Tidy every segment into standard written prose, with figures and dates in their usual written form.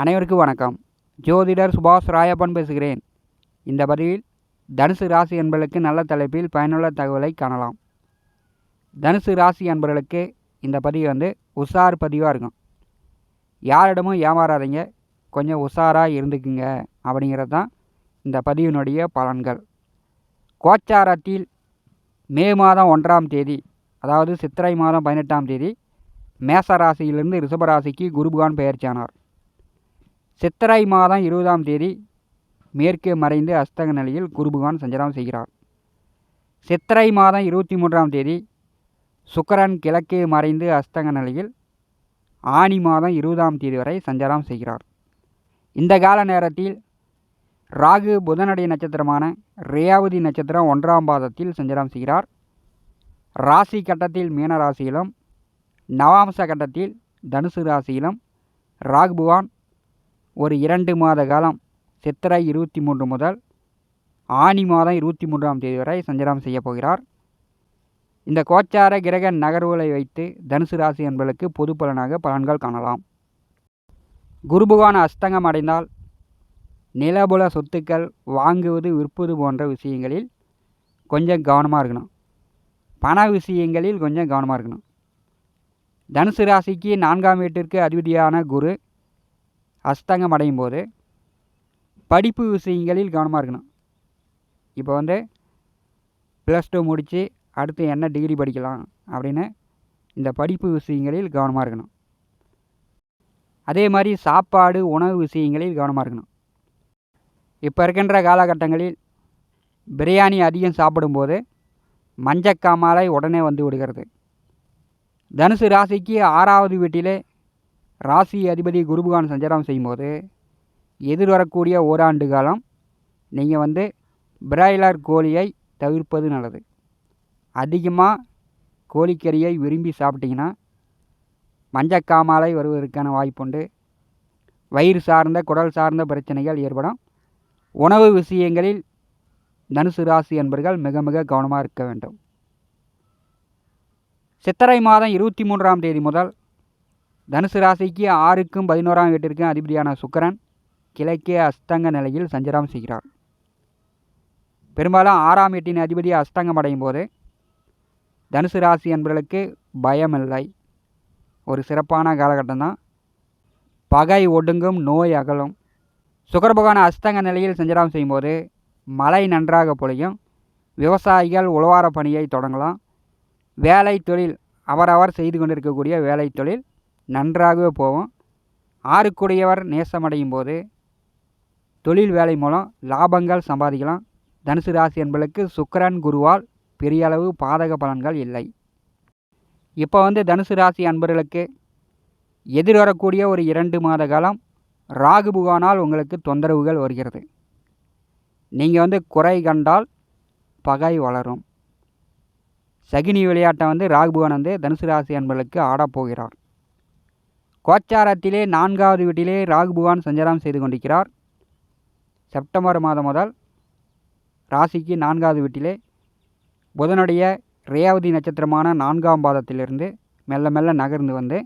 அனைவருக்கும் வணக்கம். ஜோதிடர் சுபாஷ் ராயப்பன் பேசுகிறேன். இந்த பதிவில் தனுசு ராசி என்பவர்களுக்கு நல்ல தலைப்பில் பயனுள்ள தகவலை காணலாம். தனுசு ராசி என்பவர்களுக்கு இந்த பதிவு உஷார் பதிவாக இருக்கும். யாரிடமும் ஏமாறாதீங்க, கொஞ்சம் உஷாராக இருந்துக்குங்க அப்படிங்கிறது தான் இந்த பதிவினுடைய பலன்கள். கோச்சாரத்தில் மே மாதம் 1ஆம் தேதி, அதாவது சித்திரை மாதம் 18ஆம் தேதி மேச ராசியிலிருந்து ரிஷபராசிக்கு குரு பகவான் பெயர்ச்சியானார். சித்திரை மாதம் 20ஆம் தேதி மேற்கே மறைந்து அஸ்தங்க நிலையில் குரு பகவான் சஞ்சாரம் செய்கிறார். சித்திரை மாதம் 23ஆம் தேதி சுக்கிரன் கிழக்கே மறைந்து அஸ்தங்க நிலையில் ஆனி மாதம் 20ஆம் தேதி வரை சஞ்சாரம் செய்கிறார். இந்த கால நேரத்தில் ராகு புதனுடைய நட்சத்திரமான ரேவதி நட்சத்திரம் 1ஆம் பாதத்தில் சஞ்சாரம் செய்கிறார். ராசி கட்டத்தில் மீன ராசியிலும் நவாம்ச கட்டத்தில் தனுசு ராசியிலும் ராகு பகவான் ஒரு 2 மாத காலம் சித்திரை 23 முதல் ஆனி மாதம் 23ஆம் தேதி வரை சஞ்சாரம் செய்ய போகிறார். இந்த கோச்சார கிரக நகர்வுகளை வைத்து தனுசு ராசி என்பவர்களுக்கு பொது பலனாக பலன்கள் காணலாம். குரு பகவான் அஸ்தங்கம் அடைந்தால் நிலபுல சொத்துக்கள் வாங்குவது விற்பது போன்ற விஷயங்களில் கொஞ்சம் கவனமாக இருக்கணும். பண விஷயங்களில் கொஞ்சம் கவனமாக இருக்கணும். தனுசு ராசிக்கு 4ஆம் வீட்டிற்கு அதிபதியான குரு அஸ்தங்கம் அடையும் போது படிப்பு விஷயங்களில் கவனமாக இருக்கணும். இப்போ +2 முடித்து அடுத்து என்ன டிகிரி படிக்கலாம் அப்படின்னு இந்த படிப்பு விஷயங்களில் கவனமாக இருக்கணும். அதே மாதிரி சாப்பாடு உணவு விஷயங்களில் கவனமாக இருக்கணும். இப்போ இருக்கின்ற காலகட்டங்களில் பிரியாணி அதிகம் சாப்பிடும்போது மஞ்சக்காமாலை உடனே வந்து விடுகிறது. தனுசு ராசிக்கு 6ஆவது வீட்டிலே ராசி அதிபதி குரு பகவான் சஞ்சாரம் செய்யும்போது எதிர்வரக்கூடிய ஓராண்டு காலம் நீங்கள் பிராய்லர் கோழியை தவிர்ப்பது நல்லது. அதிகமாக கோழிக்கறியை விரும்பி சாப்பிட்டிங்கன்னா மஞ்சக்காமாலை வருவதற்கான வாய்ப்புண்டு. வயிறு சார்ந்த குடல் சார்ந்த பிரச்சனைகள் ஏற்படும். உணவு விஷயங்களில் தனுசு ராசி என்பவர்கள் மிக மிக கவனமாக இருக்க வேண்டும். சித்திரை மாதம் 23ஆம் தேதி முதல் தனுசு ராசிக்கு 6க்கும் 11ஆம் வீட்டிற்கும் அதிபதியான சுக்கிரன் கிழக்கே அஸ்தங்க நிலையில் சஞ்சாரம் செய்கிறார். பெரும்பாலும் 6ஆம் வீட்டின் அதிபதி அஸ்தங்கம் அடையும் போது தனுசு ராசி என்பவர்களுக்கு பயமில்லை. ஒரு சிறப்பான காலகட்டம் தான். பகை ஒடுங்கும், நோய் அகலும். சுக்கிர பகவான் அஸ்தங்க நிலையில் சஞ்சாரம் செய்யும்போது மழை நன்றாக பொழியும். விவசாயிகள் உழவார பணியை தொடங்கலாம். வேலை தொழில் அவரவர் செய்து கொண்டிருக்கக்கூடிய வேலை தொழில் நன்றாகவே போகும். 6க்குடையவர் நேசமடையும் போது தொழில் வேலை மூலம் லாபங்கள் சம்பாதிக்கலாம். தனுசு ராசி என்பவர்களுக்கு சுக்கிரன் குருவால் பெரிய அளவு பாதக பலன்கள் இல்லை. இப்போ தனுசு ராசி அன்பர்களுக்கு எதிர்வரக்கூடிய ஒரு 2 மாத காலம் ராகு பகவானால் உங்களுக்கு தொந்தரவுகள் வருகிறது. நீங்கள் குறை கண்டால் பகை வளரும். சகினி விளையாட்டை ராகு பகவான் தனுசு ராசி அன்பர்களுக்கு ஆடப்போகிறார். கோச்சாரத்திலே 4ஆவது வீட்டிலே ராகு பகவான் சஞ்சாரம் செய்து கொண்டிருக்கிறார். செப்டம்பர் மாதம் முதல் ராசிக்கு 4ஆவது வீட்டிலே புதனுடைய ரேவதி நட்சத்திரமான 4ஆம் பாதத்திலிருந்து மெல்ல மெல்ல நகர்ந்து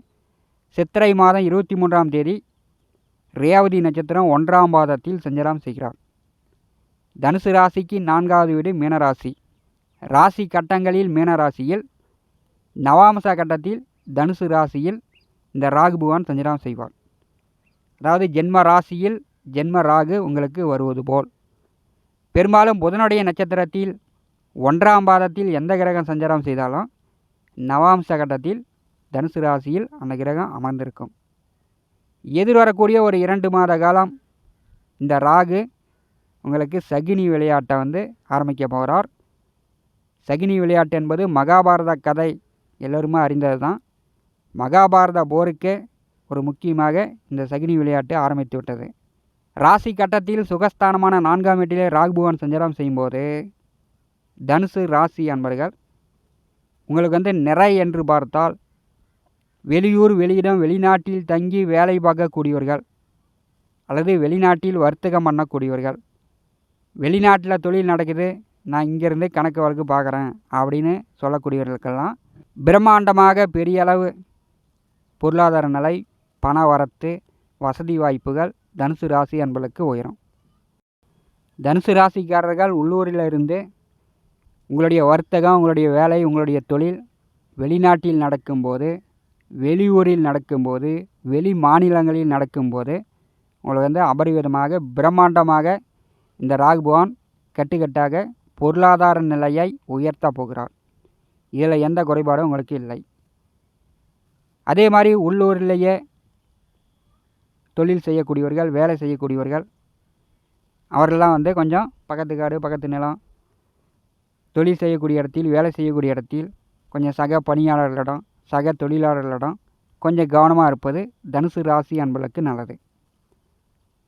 சித்திரை மாதம் 23ஆம் தேதி ரேவதி நட்சத்திரம் 1ஆம் பாதத்தில் சஞ்சாரம் செய்கிறார். தனுசு ராசிக்கு 4ஆவது வீடு மீனராசி. ராசி கட்டங்களில் மீனராசியில் நவாம்ச கட்டத்தில் தனுசு ராசியில் இந்த ராகு பகவான் சஞ்சாரம் செய்வார். அதாவது ஜென்ம ராசியில் ஜென்ம ராகு உங்களுக்கு வருவது போல். பெரும்பாலும் புதனுடைய நட்சத்திரத்தில் 1ஆம் பாதத்தில் எந்த கிரகம் சஞ்சாரம் செய்தாலும் நவாம்ச கட்டத்தில் தனுசு ராசியில் அந்த கிரகம் அமர்ந்திருக்கும். எதிர்வரக்கூடிய ஒரு 2 மாத காலம் இந்த ராகு உங்களுக்கு சகினி விளையாட்டை ஆரம்பிக்க போகிறார். சகினி விளையாட்டு என்பது மகாபாரத கதை எல்லோருமே அறிந்தது தான். மகாபாரத போருக்கே ஒரு முக்கியமாக இந்த சகினி விளையாட்டு ஆரம்பித்து விட்டது. ராசி கட்டத்தில் சுகஸ்தானமான 4ஆம் வீட்டிலே ராகு பகவான் சஞ்சாரம் செய்யும்போது தனுசு ராசி அன்பர்கள் உங்களுக்கு நிறை என்று பார்த்தால் வெளியூர் வெளியிடம் வெளிநாட்டில் தங்கி வேலை பார்க்கக்கூடியவர்கள் அல்லது வெளிநாட்டில் வர்த்தகம் பண்ணக்கூடியவர்கள், வெளிநாட்டில் தொழில் நடக்குது, நான் இங்கேருந்து கணக்கு வழக்கு பார்க்குறேன் அப்படின்னு சொல்லக்கூடியவர்களுக்கெல்லாம் பிரம்மாண்டமாக பெரிய அளவு பொருளாதார நிலை, பண வரத்து, வசதி வாய்ப்புகள் தனுசு ராசி அன்பர்களுக்கு உயரும். தனுசு ராசிக்காரர்கள் உள்ளூரில் இருந்து உங்களுடைய வர்த்தகம், உங்களுடைய வேலை, உங்களுடைய தொழில் வெளிநாட்டில் நடக்கும்போது, வெளியூரில் நடக்கும்போது, வெளி மாநிலங்களில் நடக்கும்போது உங்களுக்கு அபரிவிதமாக பிரம்மாண்டமாக இந்த ராகு பகவான் கட்டுக்கட்டாக பொருளாதார நிலையை உயர்த்த போகிறார். இதில் எந்த குறைபாடும் உங்களுக்கு இல்லை. அதே மாதிரி உள்ளூரிலேயே தொழில் செய்யக்கூடியவர்கள், வேலை செய்யக்கூடியவர்கள் அவர்கள்லாம் கொஞ்சம் பக்கத்து காடு, பக்கத்து நிலம், தொழில் செய்யக்கூடிய இடத்தில், வேலை செய்யக்கூடிய இடத்தில் கொஞ்சம் சக பணியாளர்களிடம், சக தொழிலாளர்களிடம் கொஞ்சம் கவனமாக இருப்பது தனுசு ராசி அன்பர்களுக்கு நல்லது.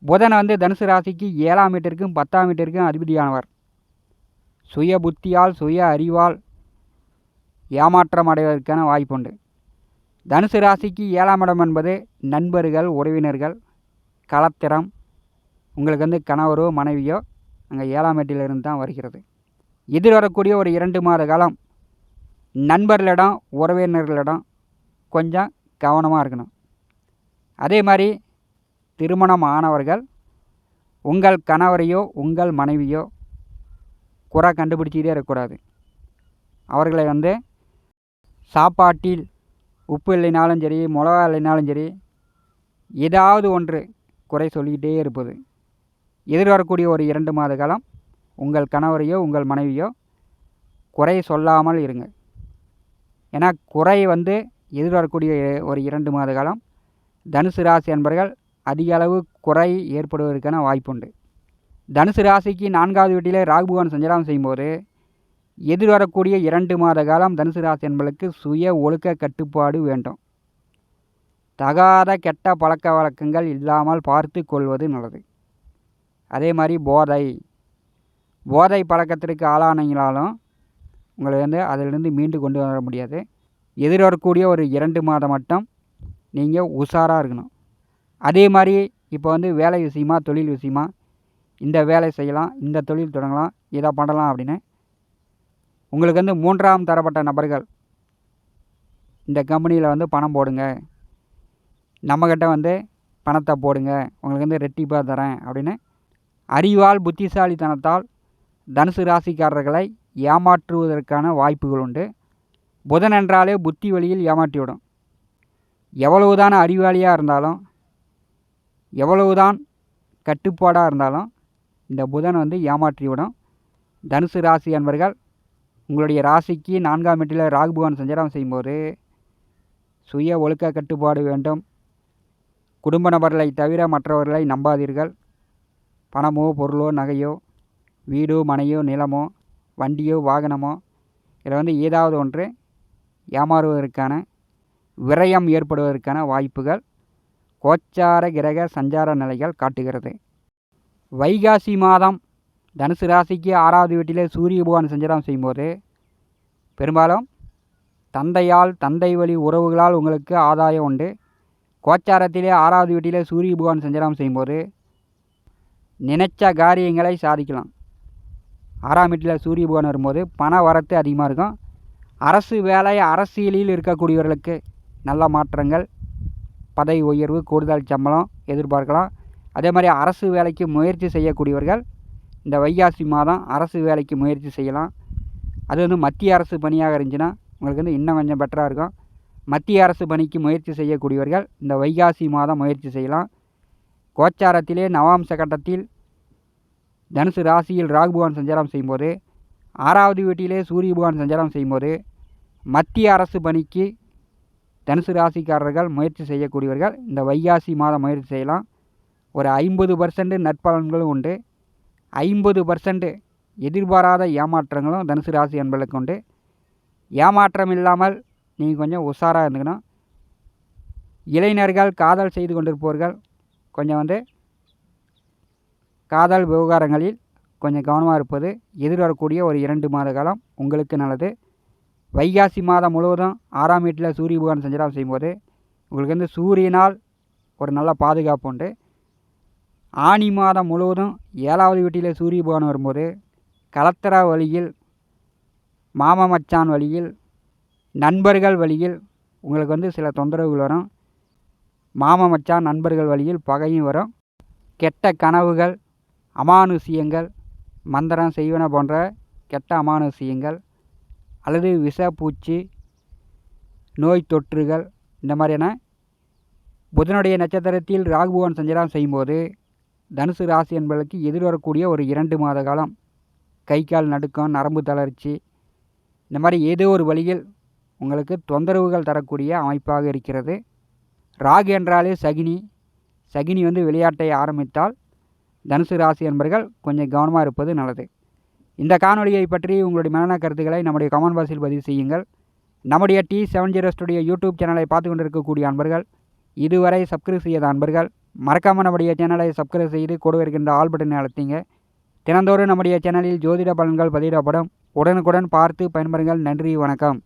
புதன் தனுசு ராசிக்கு 7ஆம் வீட்டிற்கும் 10ஆம் வீட்டிற்கும் அதிபதியானவர். சுய புத்தியால், சுய அறிவால் ஏமாற்றம் அடைவதற்கான வாய்ப்புண்டு. தனுசு ராசிக்கு 7ஆம் இடம் என்பது நண்பர்கள், உறவினர்கள், கலத்திரம், உங்களுக்கு கணவரோ மனைவியோ அங்கே 7ஆம் வீட்டிலிருந்து தான் வருகிறது. எதிர்வரக்கூடிய ஒரு 2 மாத காலம் நண்பர்களிடம், உறவினர்களிடம் கொஞ்சம் கவனமாக இருக்கணும். அதே மாதிரி திருமணம் ஆனவர்கள் உங்கள் கணவரையோ உங்கள் மனைவியோ குறை கண்டுபிடிச்சிக்கிட்டே இருக்கக்கூடாது. அவர்களை சாப்பாட்டில் உப்பு இல்லைனாலும் சரி, மிளகா இல்லைனாலும் சரி, ஏதாவது ஒன்று குறை சொல்லிக்கிட்டே இருப்பது. எதிர்வரக்கூடிய ஒரு 2 மாத காலம் உங்கள் கணவரையோ உங்கள் மனைவியோ குறை சொல்லாமல் இருங்க. ஏன்னா குறை எதிர்வரக்கூடிய ஒரு 2 மாத காலம் தனுசு ராசி அன்பர்கள் அதிக அளவு குறை ஏற்படுவதற்கான வாய்ப்புண்டு. தனுசு ராசிக்கு 4ஆவது வீட்டிலே ராகு பகவான் சஞ்சாரம் செய்யும்போது எதிர்வரக்கூடிய 2 மாத காலம் தனுசு ராசி அன்பர்களுக்கு சுய ஒழுக்க கட்டுப்பாடு வேண்டும். தகாத கெட்ட பழக்க வழக்கங்கள் இல்லாமல் பார்த்து கொள்வது நல்லது. அதே மாதிரி போதை பழக்கத்திற்கு ஆளானீங்களாலும் உங்களை அதிலிருந்து மீண்டு கொண்டு வர முடியாது. எதிர்வரக்கூடிய ஒரு 2 மாதம் மட்டும் நீங்கள் உஷாராக இருக்கணும். அதே மாதிரி இப்போ வேலை விஷயமா, தொழில் விஷயமா இந்த வேலை செய்யலாம், இந்த தொழில் தொடங்கலாம், இதை பண்ணலாம் அப்படின்னு உங்களுக்கு 3ஆம் தரப்பட்ட நபர்கள் இந்த கம்பெனியில் பணம் போடுங்க, நம்மக்கிட்ட பணத்தை போடுங்க, உங்களுக்கு ரெட்டிப்பாக தரேன் அப்படின்னு அறிவால், புத்திசாலித்தனத்தால் தனுசு ராசிக்காரர்களை ஏமாற்றுவதற்கான வாய்ப்புகள் உண்டு. புதன் என்றாலே புத்தி வழியில் ஏமாற்றிவிடும். எவ்வளவுதான் அறிவாளியாக இருந்தாலும், எவ்வளவுதான் கட்டுப்பாடாக இருந்தாலும் இந்த புதன் ஏமாற்றிவிடும். தனுசு ராசி அன்பர்கள் உங்களுடைய ராசிக்கு 4ஆம் வீட்டில் ராகு பகவான் சஞ்சாரம் செய்யும்போது சுய ஒழுக்க கட்டுப்பாடு வேண்டும். குடும்ப நபர்களை தவிர மற்றவர்களை நம்பாதீர்கள். பணமோ, பொருளோ, நகையோ, வீடோ, மனையோ, நிலமோ, வண்டியோ, வாகனமோ இதில் ஏதாவது ஒன்று ஏமாறுவதற்கான, விரயம் ஏற்படுவதற்கான வாய்ப்புகள் கோச்சார கிரக சஞ்சார நிலைகள் காட்டுகிறது. வைகாசி மாதம் தனுசு ராசிக்கு 6ஆவது வீட்டிலே சூரிய பகவான் சஞ்சாரம் செய்யும்போது பெரும்பாலும் தந்தையால், தந்தை வழி உறவுகளால் உங்களுக்கு ஆதாயம் உண்டு. கோச்சாரத்திலே 6ஆவது வீட்டிலே சூரிய பகவான் சஞ்சாரம் செய்யும்போது நினைச்ச காரியங்களை சாதிக்கலாம். 6ஆம் வீட்டில் சூரிய பகவான் வரும்போது பண வரத்து அதிகமாக இருக்கும். அரசு வேலை, அரசியலில் இருக்கக்கூடியவர்களுக்கு நல்ல மாற்றங்கள், பதவி உயர்வு, கூடுதல் சம்பளம் எதிர்பார்க்கலாம். அதே மாதிரி அரசு வேலைக்கு முயற்சி செய்யக்கூடியவர்கள் இந்த வைகாசி மாதம் அரசு வேலைக்கு முயற்சி செய்யலாம். அது மத்திய அரசு பணியாக இருந்துச்சுன்னா உங்களுக்கு இன்னும் கொஞ்சம் பெட்டராக இருக்கும். மத்திய அரசு பணிக்கு முயற்சி செய்யக்கூடியவர்கள் இந்த வைகாசி மாதம் முயற்சி செய்யலாம். கோச்சாரத்திலே நவாம்ச கட்டத்தில் தனுசு ராசியில் ராகு பகவான் சஞ்சாரம் செய்யும்போது, 6ஆவது வீட்டிலே சூரிய பகவான் சஞ்சாரம் செய்யும்போது மத்திய அரசு பணிக்கு தனுசு ராசிக்காரர்கள் முயற்சி செய்யக்கூடியவர்கள் இந்த வைகாசி மாதம் முயற்சி செய்யலாம். ஒரு 50% நற்பலன்களும் உண்டு. 50% எதிர்பாராத ஏமாற்றங்களும் தனுசு ராசி அன்பர்களுக்கு உண்டு. ஏமாற்றம் இல்லாமல் நீங்கள் கொஞ்சம் உஷாராக இருந்துக்கணும். இளைஞர்கள், காதல் செய்து கொண்டிருப்பவர்கள் கொஞ்சம் காதல் விவகாரங்களில் கொஞ்சம் கவனமாக இருப்பது எதிர்வரக்கூடிய ஒரு 2 மாத காலம் உங்களுக்கு நல்லது. வைகாசி மாதம் முழுவதும் 6ஆம் வீட்டில் சூரிய பகவான் சஞ்சாரம் செய்யும்போது உங்களுக்கு சூரியனால் ஒரு நல்ல பாதுகாப்பு உண்டு. ஆனி மாதம் முழுவதும் 7ஆவது வீட்டில் சூரிய பகவான் வரும்போது கலத்திர வழியில், மாமா மச்சான் வழியில், நண்பர்கள் வழியில் உங்களுக்கு சில தொந்தரவுகள் வரும். மாமன் மச்சான் நண்பர்கள் வழியில் பகையும் வரும். கெட்ட கனவுகள், அமானுஷ்யங்கள், மந்திரம் செய்வன போன்ற கெட்ட அமானுஷ்யங்கள் அல்லது விஷப்பூச்சி, நோய் தொற்றுகள், இந்த மாதிரியான புதனுடைய நட்சத்திரத்தில் ராகு பகவான் சஞ்சாரம் செய்யும்போது தனுசு ராசி என்பதற்கு எதிர்வரக்கூடிய ஒரு 2 மாத காலம் கை கால் நடுக்கம், நரம்பு தளர்ச்சி, இந்த மாதிரி ஏதோ ஒரு வழியில் உங்களுக்கு தொந்தரவுகள் தரக்கூடிய அமைப்பாக இருக்கிறது. ராகு என்றாலே சகினி. சகினி விளையாட்டை ஆரம்பித்தால் தனுசு ராசி என்பர்கள் கொஞ்சம் கவனமாக இருப்பது நல்லது. இந்த காணொலியை பற்றி உங்களுடைய மனன கருத்துக்களை நம்முடைய கமெண்ட் பாக்ஸில் பதிவு செய்யுங்கள். நம்முடைய T70 ஸ்டுடியோ யூடியூப் சேனலை பார்த்து கொண்டிருக்கக்கூடிய அன்பர்கள், இதுவரை சப்ஸ்கிரைப் செய்யாத அன்பர்கள் மறக்காமல் நம்முடைய சேனலை சப்ஸ்கிரைப் செய்து கூட இருக்கின்ற ஆல் பட்டனை அழுத்திங்க. தினந்தோறும் நம்முடைய சேனலில் ஜோதிட பலன்கள் பதிவிடப்படும். உடனுக்குடன் பார்த்து பயன்பெறுங்கள். நன்றி, வணக்கம்.